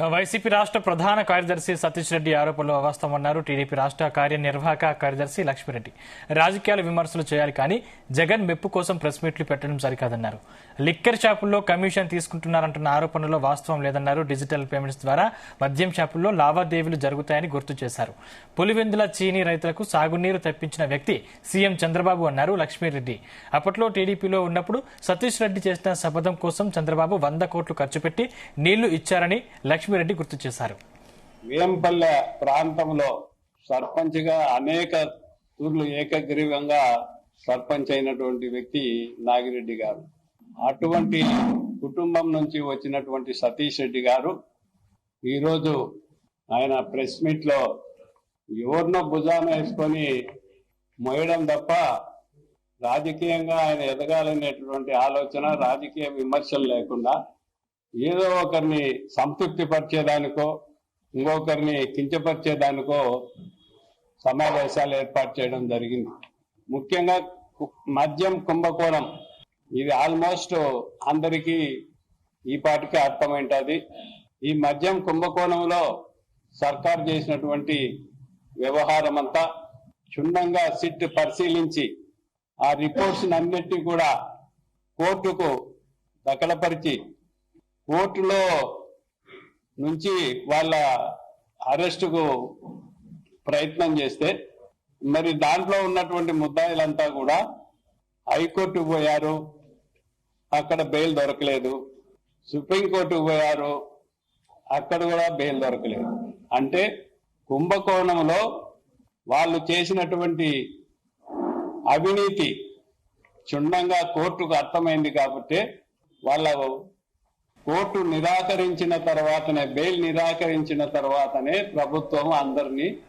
YCP రాష్ట్ర ప్రధాన కార్యదర్శి సతీష్ రెడ్డి ఆరోపణలు అవాస్తవమన్నారు టీడీపీ రాష్ట్ర కార్యనిర్వాహక కార్యదర్శి లక్ష్మిరెడ్డి. రాజకీయాల విమర్శలు చేయాలి కానీ జగన్ మెప్పు కోసం ప్రెస్ మీట్లు పెట్టడం సరికాదన్నారు. లిక్కర్ షాపుల్లో కమిషన్ తీసుకుంటున్నారంటున్న ఆరోపణలో వాస్తవం లేదన్నారు. డిజిటల్ పేమెంట్స్ ద్వారా మద్యం షాపుల్లో లావాదేవీలు జరుగుతాయని గుర్తు చేశారు. పులివెందుల చీనీ రైతులకు సాగునీరు తెప్పించిన వ్యక్తి సీఎం చంద్రబాబు అన్నారు లక్ష్మిరెడ్డి. అప్పట్లో టీడీపీలో ఉన్నప్పుడు సతీష్ రెడ్డి చేసిన శపథం కోసం చంద్రబాబు 100 కోట్లు ఖర్చు పెట్టి నీళ్లు ఇచ్చారని లక్ష్మిరెడ్డి గుర్తు చేశారు. వేంపల్లె ప్రాంతంలో సర్పంచ్ గా అనేక తూర్లు ఏకగ్రీవంగా సర్పంచ్ అయినటువంటి వ్యక్తి నాగిరెడ్డి గారు. అటువంటి కుటుంబం నుంచి వచ్చినటువంటి సతీష్ రెడ్డి గారు ఈరోజు ఆయన ప్రెస్ మీట్ లో ఎవరినో భుజాన వేసుకొని మోయడం తప్ప రాజకీయంగా ఆయన ఎదగాలనేటువంటి ఆలోచన, రాజకీయ విమర్శలు లేకుండా ఏదో ఒకరిని సంతృప్తి పరిచేదానికో ఇంకొకరిని కించపరిచేదానికో సమావేశాలు ఏర్పాటు చేయడం జరిగింది. ముఖ్యంగా మద్యం కుంభకోణం ఇది ఆల్మోస్ట్ అందరికీ ఈ పాటికి అర్థమైంటది. ఈ మద్యం కుంభకోణంలో సర్కార్ చేసినటువంటి వ్యవహారం అంతా క్షుణ్ణంగా సిట్ పరిశీలించి ఆ రిపోర్ట్స్ అన్నిటినీ కూడా కోర్టుకు దఖలపరిచి కోర్టులో నుంచి వాళ్ళ అరెస్టుకు ప్రయత్నం చేస్తే మరి దాంట్లో ఉన్నటువంటి ముద్దాయిలంతా కూడా హైకోర్టుకు పోయారు, అక్కడ బెయిల్ దొరకలేదు. సుప్రీంకోర్టుకు పోయారు, అక్కడ కూడా బెయిల్ దొరకలేదు. అంటే కుంభకోణంలో వాళ్ళు చేసినటువంటి అవినీతి క్షుణ్ణంగా కోర్టుకు అర్థమైంది కాబట్టి వాళ్ళ కోర్టు నిరాకరించిన తర్వాతనే, బెయిల్ నిరాకరించిన తర్వాతనే ప్రభుత్వం అందరినీ